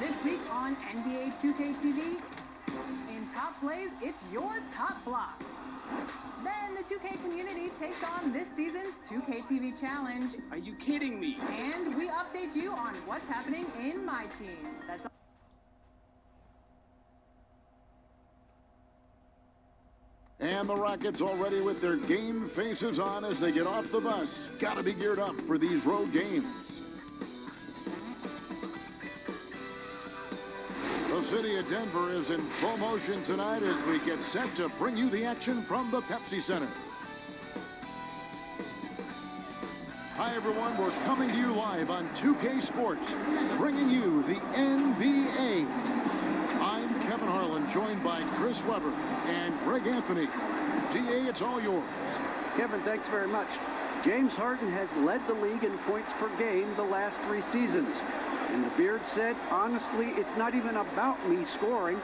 This week on NBA 2K TV, in Top Plays, it's your top block. Then the 2K community takes on this season's 2K TV Challenge. Are you kidding me? And we update you on what's happening in my team. That's all. And the Rockets already with their game faces on as they get off the bus. Got to be geared up for these road games. The city of Denver is in full motion tonight as we get set to bring you the action from the Pepsi Center. Hi, everyone. We're coming to you live on 2K Sports, bringing you the NBA. I'm Kevin Harlan, joined by Chris Webber and Greg Anthony. DA, it's all yours. Kevin, thanks very much. James Harden has led the league in points per game the last 3 seasons. And the Beard said, honestly, it's not even about me scoring.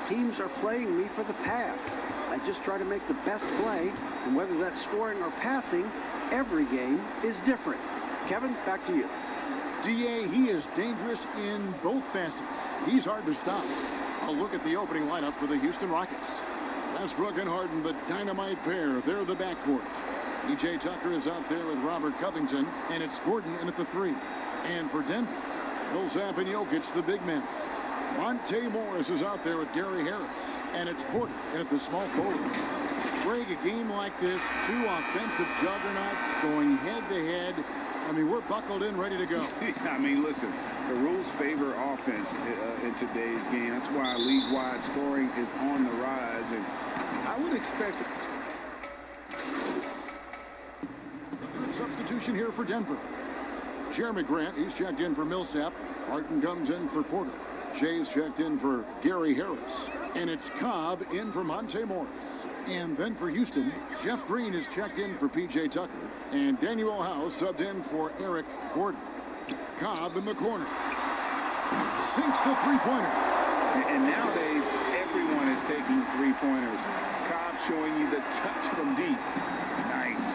Teams are playing me for the pass. I just try to make the best play, and whether that's scoring or passing, every game is different. Kevin, back to you. DA, he is dangerous in both facets. He's hard to stop. A look at the opening lineup for the Houston Rockets. Westbrook and Harden, the dynamite pair. They're the backcourt. P.J. Tucker is out there with Robert Covington, and it's Gordon in at the 3. And for Denver, Millsap and Jokic, the big men. Monte Morris is out there with Gary Harris, and it's Porter in at the small forward. Greg, a game like this, 2 offensive juggernauts going head-to-head. I mean, we're buckled in, ready to go. I mean, listen, the rules favor offense in today's game. That's why league-wide scoring is on the rise, and I would expect substitution here for Denver. Jeremy Grant, he's checked in for Millsap. Martin comes in for Porter. Jay's checked in for Gary Harris. And it's Cobb in for Monte Morris. And then for Houston, Jeff Green is checked in for P.J. Tucker. And Daniel Howe subbed in for Eric Gordon. Cobb in the corner. Sinks the three-pointer. And nowadays, everyone is taking three-pointers. Cobb showing you the touch from deep. Nice.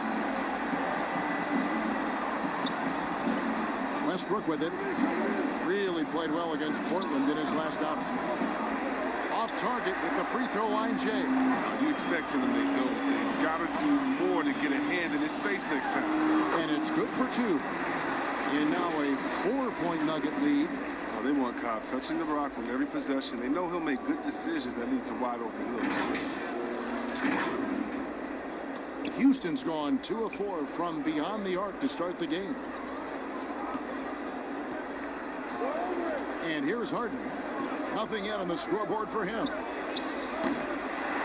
Westbrook with it. Really played well against Portland in his last outing. Off target with the free throw line, Jay. You expect him to make those. They got to do more to get a hand in his face next time. And it's good for 2. And now a 4-point Nugget lead. Oh, they want Cobb touching the rock on every possession. They know he'll make good decisions that lead to wide open looks. Houston's gone 2 of 4 from beyond the arc to start the game. And here's Harden. Nothing yet on the scoreboard for him.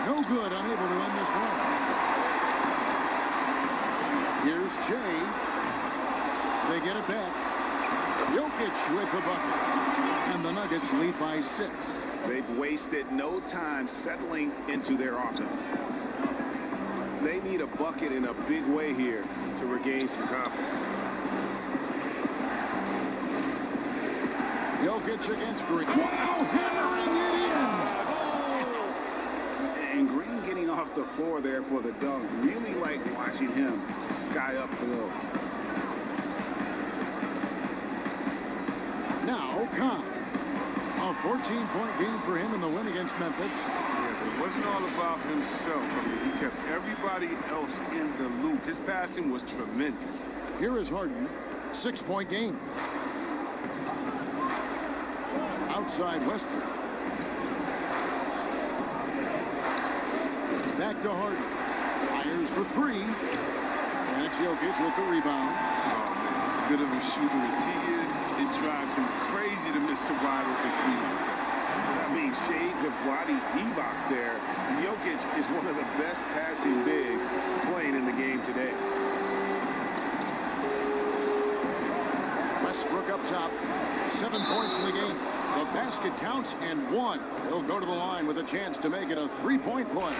No good, unable to end this run. Here's Jay. They get it back. Jokic with the bucket. And the Nuggets lead by 6. They've wasted no time settling into their offense. They need a bucket in a big way here to regain some confidence. Jokic against Green. Wow, hammering it in! And Green getting off the floor there for the dunk. Really like watching him sky up for those. Now, Cobb. A 14-point game for him in the win against Memphis. Yeah, but it wasn't all about himself. I mean, he kept everybody else in the loop. His passing was tremendous. Here is Harden. 6-point game. Outside Westbrook. Back to Harden. Fires for 3. And it's Jokic with the rebound. Oh, man, as good of a shooter as he is, it drives him crazy to miss a wide open three. I mean, shades of Vlade Divac there. Jokic is one of the best passing bigs playing in the game today. Westbrook up top. 7 points in the game. The basket counts and 1. He'll go to the line with a chance to make it a 3-point play.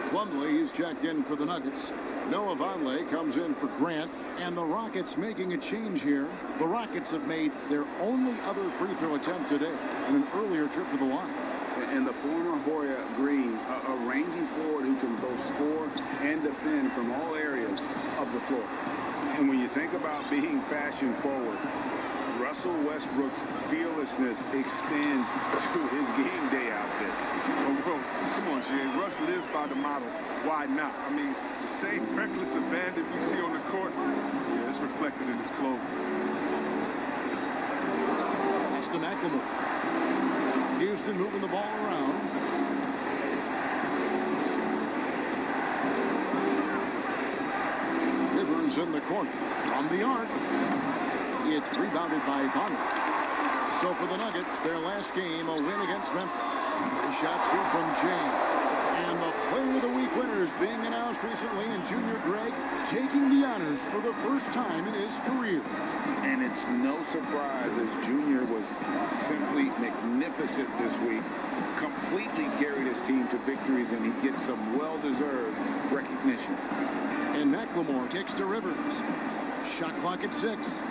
Plumlee, he's checked in for the Nuggets. Noah Vonleh comes in for Grant, and the Rockets making a change here. The Rockets have made their only other free throw attempt today in an earlier trip to the line. And the former Hoya Green, a rangy forward who can both score and defend from all areas of the floor. And when you think about being fashion forward, Russell Westbrook's fearlessness extends to his game day outfits. Oh, bro, come on, Jay. Russ lives by the motto, why not? I mean, the same reckless abandon we see on the court, yeah, it's reflected in his clothes. Pass to McLemore. Houston moving the ball around. Rivers in the corner. From the arc. It's rebounded by Vonleh. So for the Nuggets, their last game, a win against Memphis. The shot's good from James. And the Player of the Week winners being announced recently, and Junior Greg taking the honors for the first time in his career. And it's no surprise, as Junior was simply magnificent this week. Completely carried his team to victories, and he gets some well-deserved recognition. And McLemore kicks to Rivers. Shot clock at 6.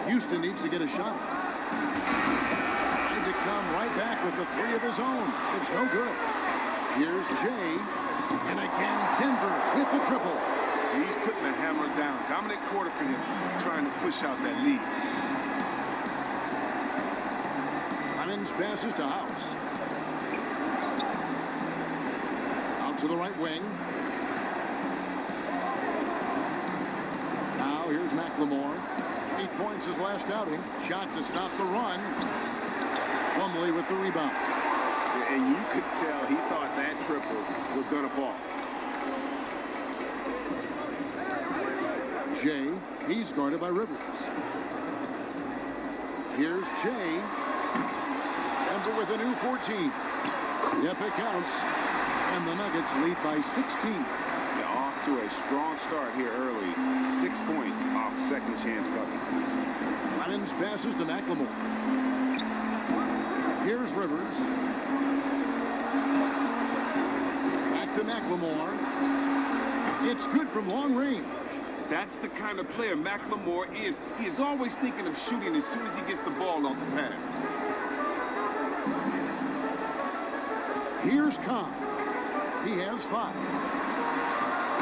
Houston needs to get a shot. Trying to come right back with the three of his own. It's no good. Here's Jay. And again, Denver with the triple. He's putting the hammer down. Dominant quarter for him, trying to push out that lead. Clemens passes to House. Out to the right wing. Now here's McLemore. 8 points his last outing. Shot to stop the run. Plumlee with the rebound. And you could tell he thought that triple was going to fall. Jay, he's guarded by Rivers. Here's Jay. Denver with a new 14. Yep, it counts. And the Nuggets lead by 16. Off to a strong start here early. 6 points off second chance buckets. Clemens passes to McLemore. Here's Rivers. Back to McLemore. It's good from long range. That's the kind of player McLemore is. He is always thinking of shooting as soon as he gets the ball off the pass. Here's Cobb. He has 5.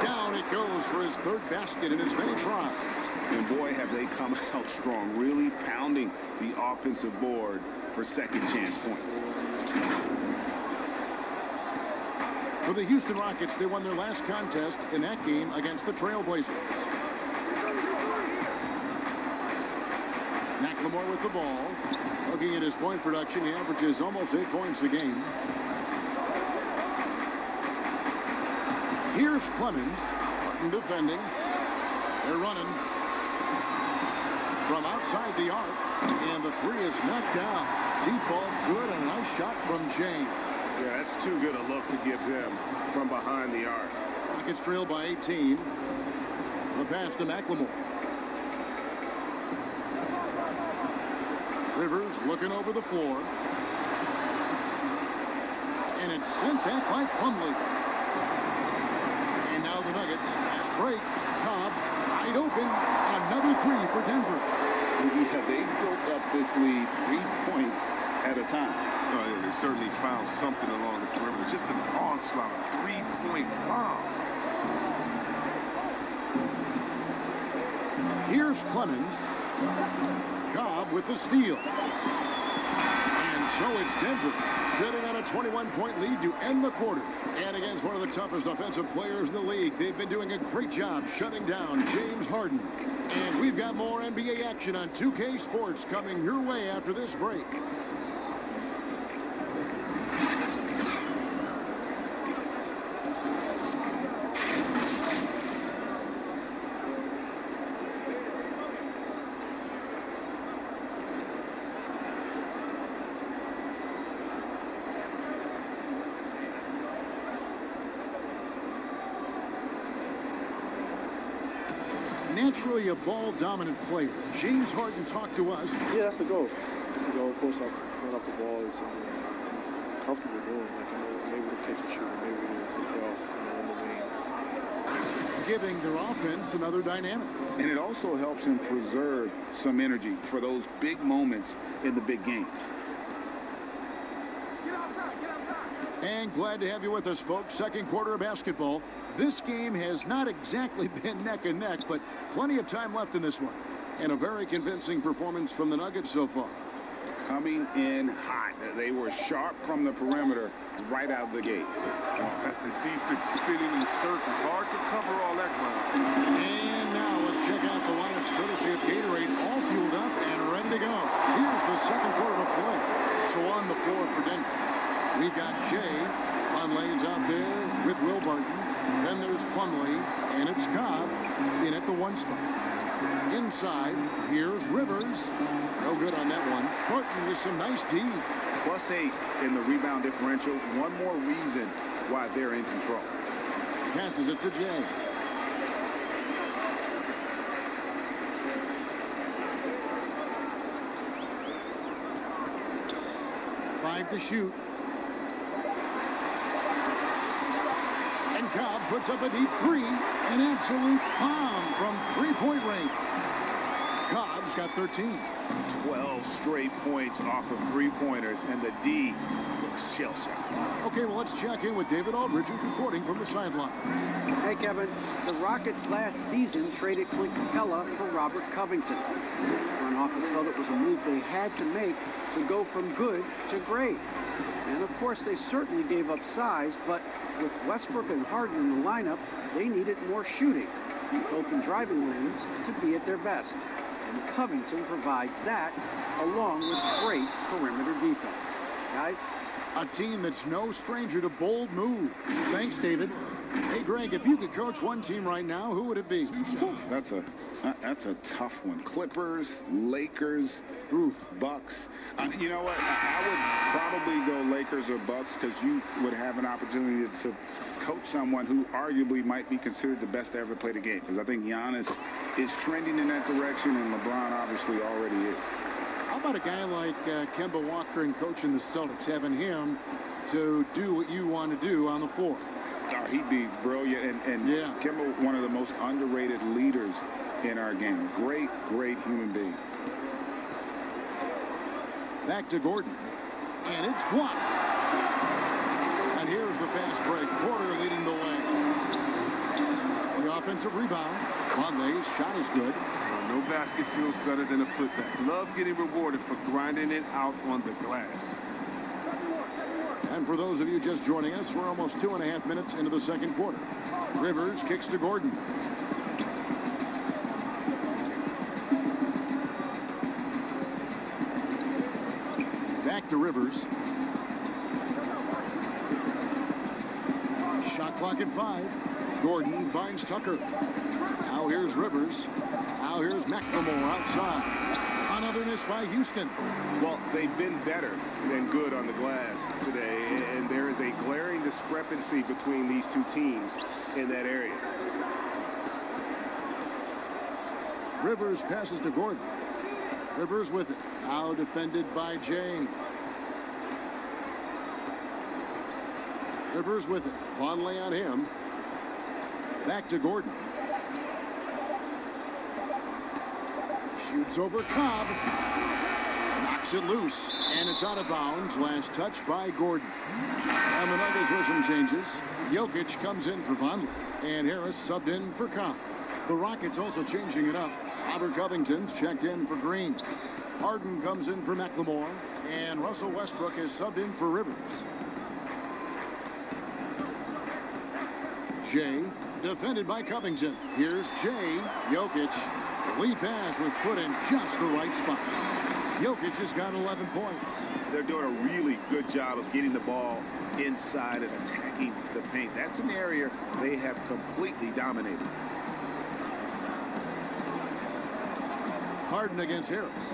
Down it goes for his third basket in his many tries. And boy, have they come out strong, really pounding the offensive board for second chance points. For the Houston Rockets, they won their last contest in that game against the Trailblazers. McLemore with the ball. Looking at his point production, he averages almost 8 points a game. Here's Clemens. Defending. They're running from outside the arc. And the three is knocked down. Deep ball good, and a nice shot from James. Yeah, that's too good a look to give him from behind the arc. Rockets trail by 18. The pass to McLemore. Rivers looking over the floor. And it's sent back by Plumlee. And now the Nuggets, fast break. Cobb, wide open. Another three for Denver. Yeah, they built up this lead 3 points at a time. Oh, yeah, they certainly found something along the perimeter. Just an onslaught of 3-point bombs. Here's Clemens. Cobb with the steal. And so it's Denver sitting on a 21-point lead to end the quarter. And against one of the toughest offensive players in the league, they've been doing a great job shutting down James Harden. And we've got more NBA action on 2K Sports coming your way after this break. Naturally a ball-dominant player. James Harden talked to us. Yeah, that's the goal. That's the goal. Of course, I run off the ball is something I'm comfortable doing. Like, I know able to catch a shooter, maybe able to take it off on the wings. Giving their offense another dynamic. And it also helps him preserve some energy for those big moments in the big games. And glad to have you with us, folks. Second quarter of basketball. This game has not exactly been neck and neck, but plenty of time left in this one. And a very convincing performance from the Nuggets so far. Coming in hot. They were sharp from the perimeter right out of the gate. At the defense spinning in circles. Hard to cover all that ground. And now let's check out the lineups courtesy of Gatorade, all fueled up and ready to go. Here's the second quarter of play. So on the floor for Denver, we've got Jay. Conley's out there with Will Barton. Then there's Plumlee, and it's Cobb in at the 1 spot. Inside, here's Rivers. No good on that one. Barton with some nice D. +8 in the rebound differential. One more reason why they're in control. Passes it to Jay. Five to shoot. And Cobb puts up a deep three. An absolute bomb from three-point range. Cobb's got 13. 12 straight points off of three-pointers, and the D looks shell-shocked. Okay, well, let's check in with David Aldridge, who's reporting from the sideline. Hey, Kevin. The Rockets last season traded Clint Capella for Robert Covington. The front office felt it was a move they had to make to go from good to great. And, of course, they certainly gave up size, but with Westbrook and Harden in the lineup, they needed more shooting, open driving lanes to be at their best. And Covington provides that, along with great perimeter defense. Guys? A team that's no stranger to bold moves. Thanks, David. Hey, Greg, if you could coach one team right now, who would it be? That's a tough one. Clippers, Lakers, Bucks. You know what? I would probably go Lakers or Bucks because you would have an opportunity to coach someone who arguably might be considered the best to ever play the game. Because I think Giannis is trending in that direction, and LeBron obviously already is. How about a guy like Kemba Walker and coaching the Celtics, having him to do what you want to do on the floor? Oh, he'd be brilliant, and yeah. Kemba, one of the most underrated leaders in our game. Great, great human being. Back to Gordon, and it's blocked. And here's the fast break. Porter leading the way. The offensive rebound. Conley's shot is good. No basket feels better than a putback. Love getting rewarded for grinding it out on the glass. And for those of you just joining us, we're almost 2.5 minutes into the second quarter. Rivers kicks to Gordon. Back to Rivers. Shot clock at 5. Gordon finds Tucker. Now here's Rivers. Now here's McLemore outside. Another miss by Houston. Well, they've been better than good on the glass today, and there is a glaring discrepancy between these two teams in that area. Rivers passes to Gordon. Rivers with it. Now defended by Jay. Rivers with it. Vonleh on him. Back to Gordon. Shoots over Cobb. Knocks it loose. And it's out of bounds. Last touch by Gordon. And the Nuggets with some changes. Jokic comes in for Vonleh. And Harris subbed in for Cobb. The Rockets also changing it up. Robert Covington's checked in for Green. Harden comes in for McLemore. And Russell Westbrook is subbed in for Rivers. Jay, defended by Covington. Here's Jay. Jokic. Lead pass was put in just the right spot. Jokic has got 11 points. They're doing a really good job of getting the ball inside and attacking the paint. That's an area they have completely dominated. Harden against Harris.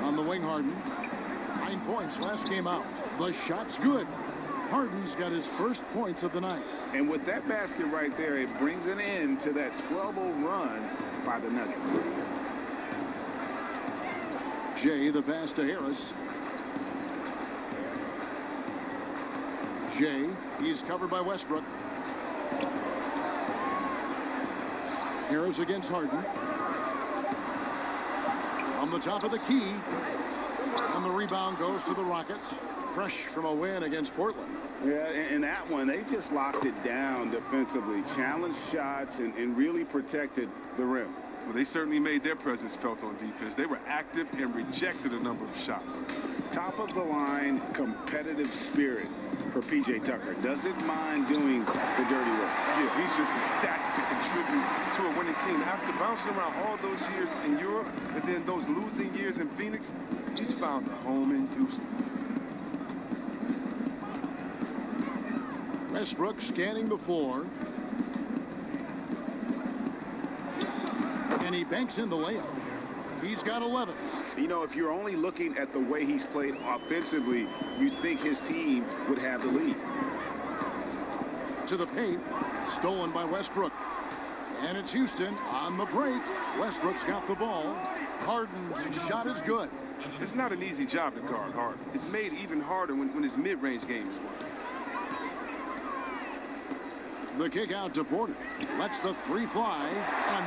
On the wing, Harden. 9 points last game out. The shot's good. Harden's got his first points of the night. And with that basket right there, it brings an end to that 12-0 run by the Nuggets. Jay, the pass to Harris. Jay. He's covered by Westbrook. Harris against Harden. On the top of the key. And the rebound goes to the Rockets. Fresh from a win against Portland. Yeah, in that one, they just locked it down defensively. Challenged shots and really protected the rim. Well, they certainly made their presence felt on defense. They were active and rejected a number of shots. Top of the line, competitive spirit for P.J. Tucker. Doesn't mind doing the dirty work. Yeah, he's just ecstatic to contribute to a winning team. After bouncing around all those years in Europe and then those losing years in Phoenix, he's found a home in Houston. Westbrook scanning the floor. And he banks in the layup. He's got 11. You know, if you're only looking at the way he's played offensively, you'd think his team would have the lead. To the paint. Stolen by Westbrook. And it's Houston on the break. Westbrook's got the ball. Harden's shot is good. It's not an easy job to guard Harden. It's made even harder when his mid-range game is working. The kick out to Porter. Lets the three fly.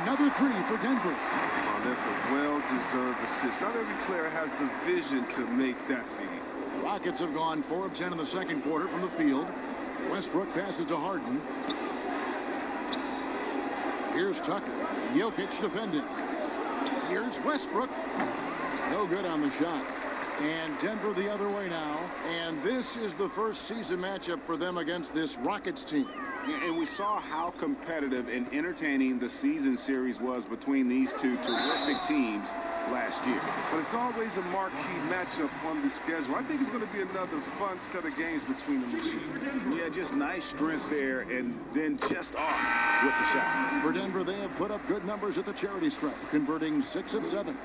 Another three for Denver. Oh, that's a well-deserved assist. Not every player has the vision to make that feed. Rockets have gone 4 of 10 in the second quarter from the field. Westbrook passes to Harden. Here's Tucker. Jokic defending. Here's Westbrook. No good on the shot. And Denver the other way now. And this is the first season matchup for them against this Rockets team. And we saw how competitive and entertaining the season series was between these two terrific teams last year. But it's always a marquee matchup on the schedule. I think it's going to be another fun set of games between them this year. Yeah, just nice strength there and then just off with the shot. For Denver, they have put up good numbers at the charity stripe, converting 6 of 7.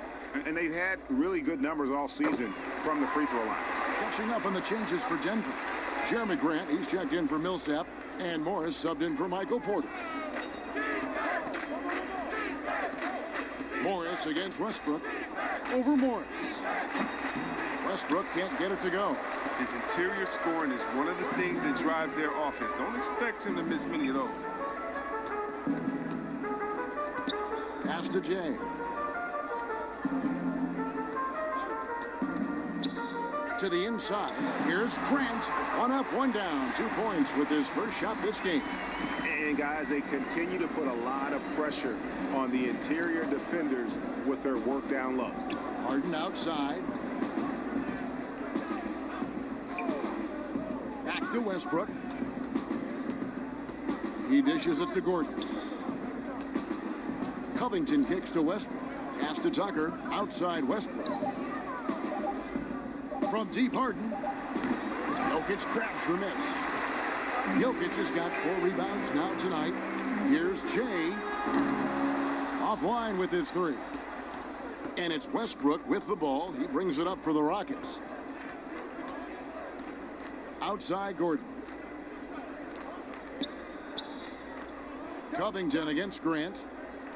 And they've had really good numbers all season from the free throw line. Catching up on the changes for Denver. Jeremy Grant, he's checked in for Millsap, and Morris subbed in for Michael Porter. Morris against Westbrook. Over Morris. Westbrook can't get it to go. His interior scoring is one of the things that drives their offense. Don't expect him to miss many of those. Pass to Jay. To the inside. Here's Grant. 1 up, 1 down. 2 points with his first shot this game. And guys, they continue to put a lot of pressure on the interior defenders with their work down low. Harden outside. Back to Westbrook. He dishes it to Gordon. Covington kicks to Westbrook. Pass to Tucker. Outside Westbrook. From deep, Harden. Jokic grabs the miss. Jokic has got 4 rebounds now tonight. Here's Jay. Offline with his 3. And it's Westbrook with the ball. He brings it up for the Rockets. Outside Gordon. Covington against Grant.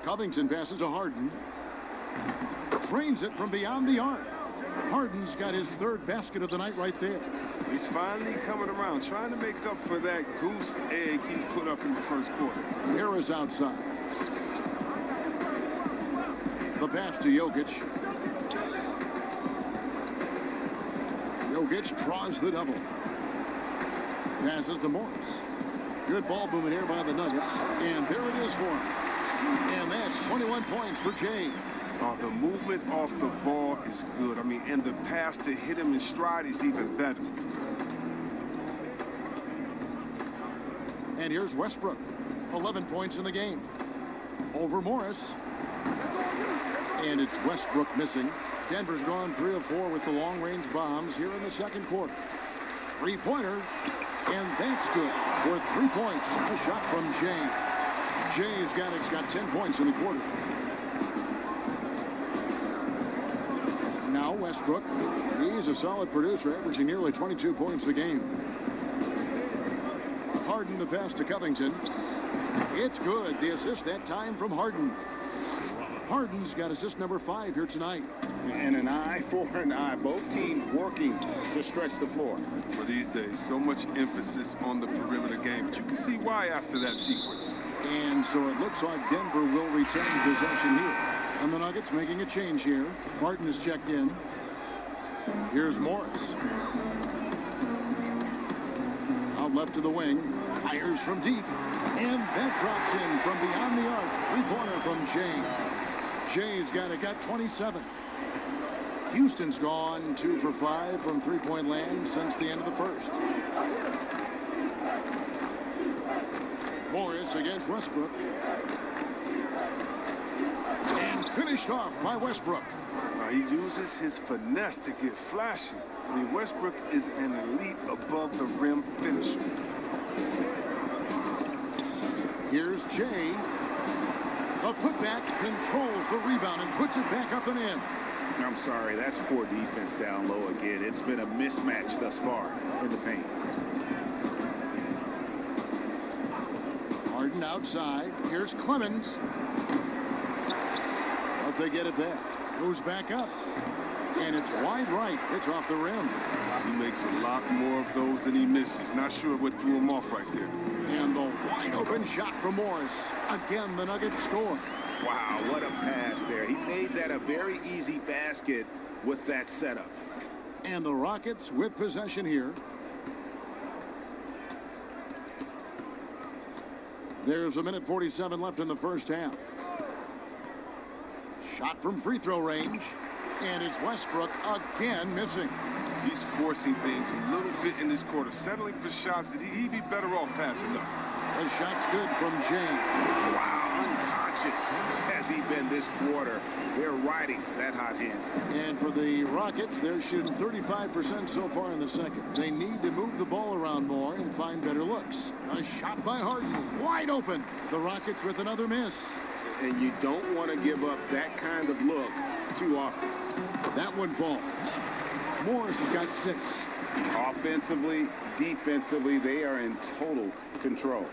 Covington passes to Harden. Trains it from beyond the arc. Harden's got his 3rd basket of the night right there. He's finally coming around, trying to make up for that goose egg he put up in the first quarter. Harris outside. The pass to Jokic. Jokic draws the double. Passes to Morris. Good ball movement here by the Nuggets. And there it is for him. And that's 21 points for Jay. The movement off the ball is good. I mean, and the pass to hit him in stride is even better. And here's Westbrook. 11 points in the game. Over Morris. And it's Westbrook missing. Denver's gone 3 of 4 with the long-range bombs here in the second quarter. 3-pointer. And that's good for 3 points. A shot from Jay. Jay's got 10 points in the quarter. Now Westbrook. He's a solid producer, averaging nearly 22 points a game. Harden the pass to Covington. It's good. The assist that time from Harden. Harden's got assist number 5 here tonight. And an eye for an eye. Both teams working to stretch the floor. For these days, so much emphasis on the perimeter game. But you can see why after that sequence. And so it looks like Denver will retain possession here. And the Nuggets making a change here. Martin is checked in. Here's Morris. Out left to the wing. Fires from deep. And that drops in from beyond the arc. Three-pointer from Jay. Jay's got 27. Houston's gone 2 for 5 from three-point land since the end of the first. Morris against Westbrook. And finished off by Westbrook. He uses his finesse to get flashy. I mean, Westbrook is an elite above the rim finisher. Here's Jay. A putback, controls the rebound and puts it back up and in. I'm sorry, that's poor defense down low again. It's been a mismatch thus far in the paint. Harden outside. Here's Clemens. But they get it back. Moves back up. And it's wide right. It's off the rim. He makes a lot more of those than he misses. Not sure what threw him off right there. And the wide open shot from Morris. Again, the Nuggets score. Wow, what a pass there. He made that a very easy basket with that setup. And the Rockets with possession here. There's 1:47 left in the first half. Shot from free throw range. And it's Westbrook again missing. He's forcing things a little bit in this quarter, settling for shots that he'd be better off passing up. The shot's good from James. Wow, unconscious has he been this quarter. They're riding that hot hand. And for the Rockets, they're shooting 35% so far in the second. They need to move the ball around more and find better looks. A shot by Harden, wide open. The Rockets with another miss. And you don't want to give up that kind of look too often. That one falls. Morris has got 6. Offensively, defensively, they are in total control.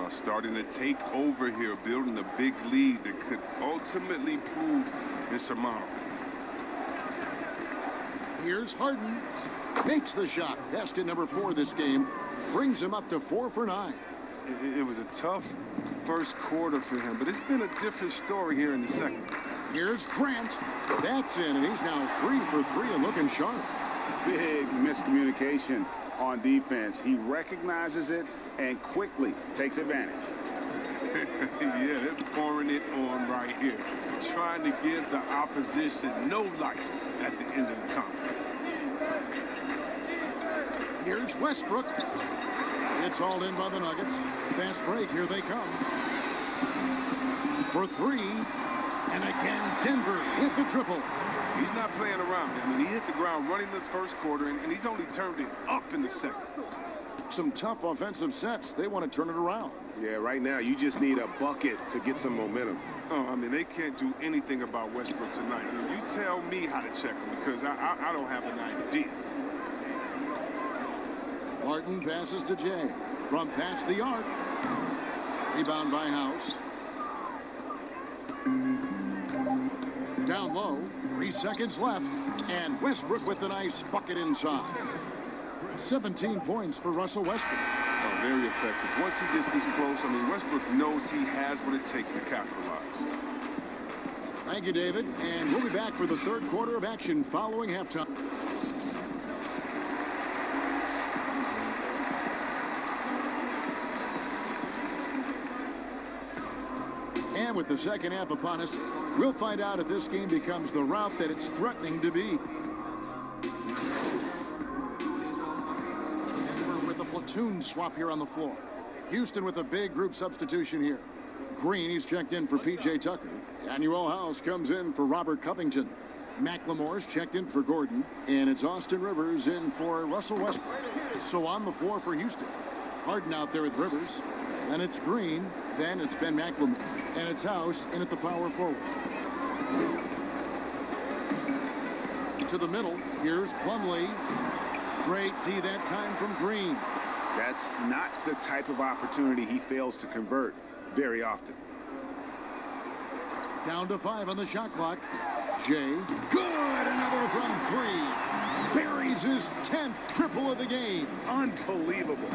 Starting to take over here, building a big lead that could ultimately prove insurmountable. Here's Harden. Makes the shot. Basket number 4 this game. Brings him up to 4 for 9. It was a tough first quarter for him, but it's been a different story here in the second. Here's Grant. That's in, and he's now 3 for 3 and looking sharp. Big miscommunication on defense. He recognizes it and quickly takes advantage. Yeah, they're pouring it on right here. Trying to give the opposition no life at the end of the tunnel. Here's Westbrook. It's hauled in by the Nuggets. Fast break. Here they come. For 3. And again, Denver with the triple. He's not playing around. I mean, he hit the ground running the first quarter, and he's only turned it up in the second. Some tough offensive sets. They want to turn it around. Yeah, right now you just need a bucket to get some momentum. Oh, I mean, they can't do anything about Westbrook tonight. I mean, you tell me how to check him because I don't have an idea. Martin passes to Jay. From past the arc. Rebound by House. Down low. 3 seconds left. And Westbrook with the nice bucket inside. 17 points for Russell Westbrook. Oh, very effective. Once he gets this close, I mean, Westbrook knows he has what it takes to capitalize. Thank you, David. And we'll be back for the third quarter of action following halftime. And with the second half upon us, we'll find out if this game becomes the rout that it's threatening to be. Denver with a platoon swap here on the floor. Houston with a big group substitution here. Green, he's checked in for P.J. Tucker. Daniel House comes in for Robert Covington. McLemore's checked in for Gordon. And it's Austin Rivers in for Russell Westbrook. So on the floor for Houston. Harden out there with Rivers. Then it's Green. Then it's Ben McLemore. And it's House in at the power forward. To the middle. Here's Plumlee. Great D that time from Green. That's not the type of opportunity he fails to convert very often. Down to 5 on the shot clock. Jay, good, another from 3. Buries his 10th triple of the game. Unbelievable.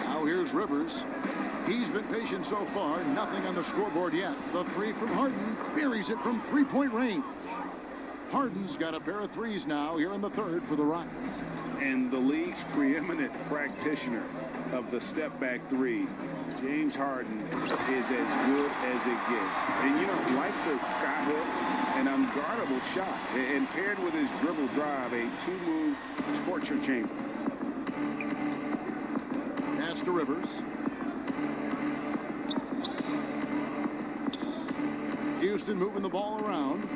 Now here's Rivers. He's been patient so far, nothing on the scoreboard yet. The 3 from Harden, buries it from 3-point range. Harden's got a pair of 3s now here in the 3rd for the Rockets. And the league's preeminent practitioner of the step-back 3, James Harden, is as good as it gets. And, you know, like the skyhook, an unguardable shot. And paired with his dribble drive, a 2-move torture chamber. Pass to Rivers. Houston moving the ball around.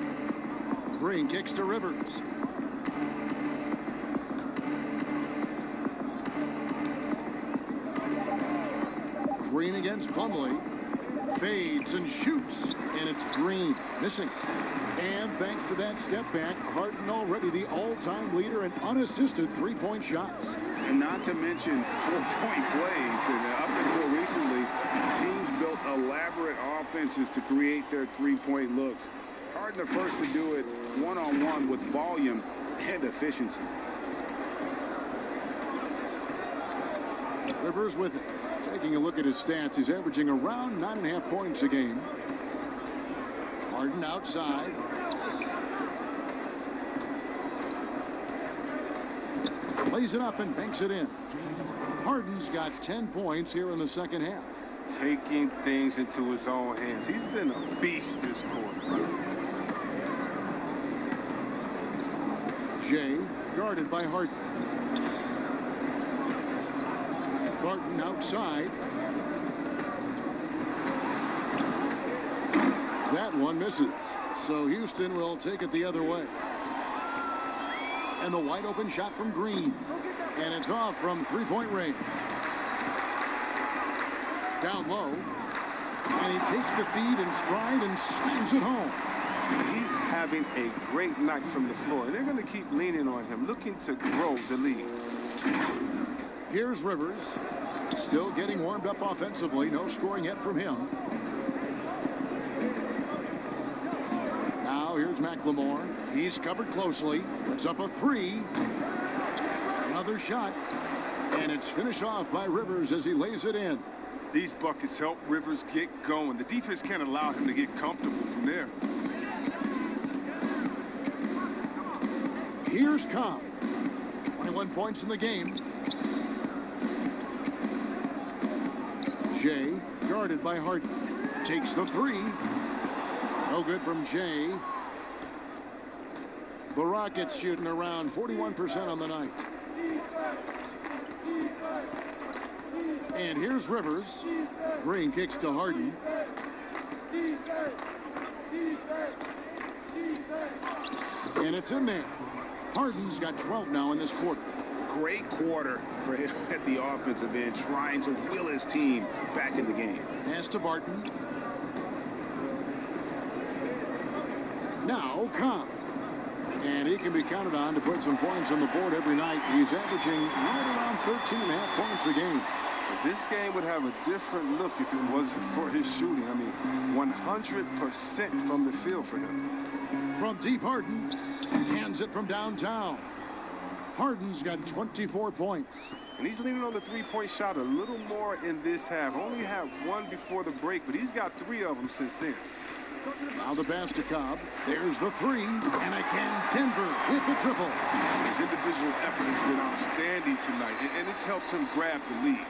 Green kicks to Rivers. Green against Plumlee. Fades and shoots. And it's Green missing. And thanks to that step back, Harden already the all-time leader in unassisted 3-point shots. And not to mention 4-point plays. And up until recently, teams built elaborate offenses to create their 3-point looks. Harden the first to do it one-on-one with volume and efficiency. Rivers with it. Taking a look at his stats, he's averaging around 9.5 points a game. Harden outside. Lays it up and banks it in. Harden's got 10 points here in the second half. Taking things into his own hands. He's been a beast this quarter. Jay guarded by Harden. Barton outside. That one misses. So Houston will take it the other way. And the wide open shot from Green. And it's off from 3-point range. Down low. And he takes the feed in stride and slams it home. He's having a great night from the floor, and they're going to keep leaning on him, looking to grow the lead. Here's Rivers. Still getting warmed up offensively. No scoring yet from him. Now here's McLemore. He's covered closely. Puts up a 3. Another shot. And it's finished off by Rivers as he lays it in. These buckets help Rivers get going. The defense can't allow him to get comfortable from there. Here's Cobb. 21 points in the game. Jay, guarded by Harden. Takes the 3. No good from Jay. The Rockets shooting around 41% on the night. And here's Rivers. Green kicks to Harden. And it's in there. Harden's got 12 now in this quarter. Great quarter for him at the offensive end, trying to will his team back in the game. Pass to Barton. Now Cobb. And he can be counted on to put some points on the board every night. He's averaging right around 13.5 points a game. But this game would have a different look if it wasn't for his shooting. I mean, 100% from the field for him. From deep, Harden hands it from downtown. Harden's got 24 points. And he's leaning on the 3-point shot a little more in this half. Only had 1 before the break, but he's got 3 of them since then. Now the pass to Cobb. There's the 3. And again, Denver with the triple. His individual effort has been outstanding tonight, and it's helped him grab the lead.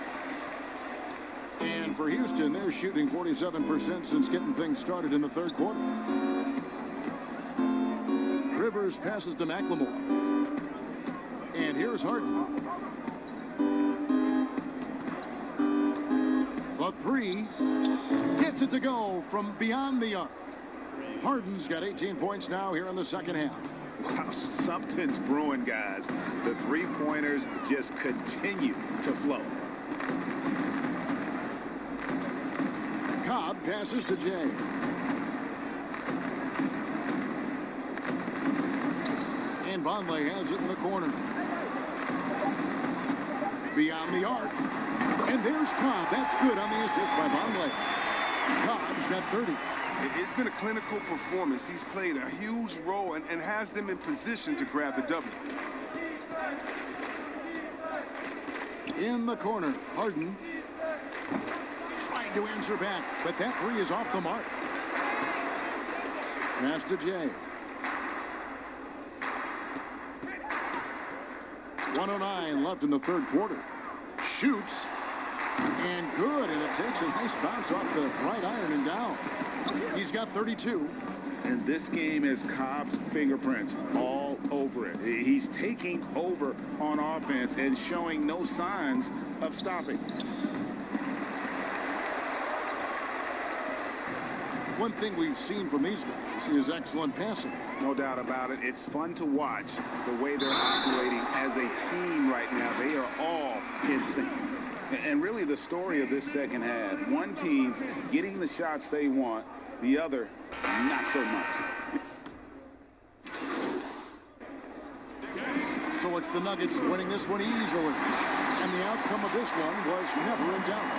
And for Houston, they're shooting 47% since getting things started in the third quarter. Rivers passes to McLemore. And here's Harden. The 3 gets it to go from beyond the arc. Harden's got 18 points now here in the second half. Wow, something's brewing, guys. The 3-pointers just continue to flow. Cobb passes to Jay. And Vonleh has it in the corner. Beyond the arc. And there's Cobb. That's good on the assist by Vonleh. Cobb's got 30. It's been a clinical performance. He's played a huge role and has them in position to grab the W. In the corner, Harden trying to answer back, but that three is off the mark. Pass to Jay. 1:09 left in the third quarter. Shoots. And good, and it takes a nice bounce off the right iron and down. He's got 32. And this game has Cobb's fingerprints all over it. He's taking over on offense and showing no signs of stopping. One thing we've seen from these guys is excellent passing. No doubt about it. It's fun to watch the way they're operating as a team right now. They are all in sync. And really the story of this second half, one team getting the shots they want, the other not so much. So it's the Nuggets winning this one easily. And the outcome of this one was never in doubt.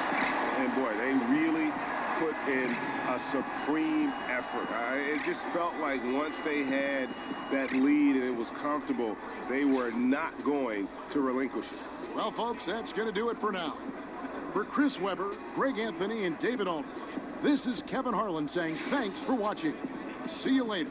And boy, they really put in a supreme effort. It just felt like once they had that lead and it was comfortable, they were not going to relinquish it. Well, folks, that's going to do it for now. For Chris Webber, Greg Anthony, and David Aldridge, this is Kevin Harlan saying thanks for watching. See you later.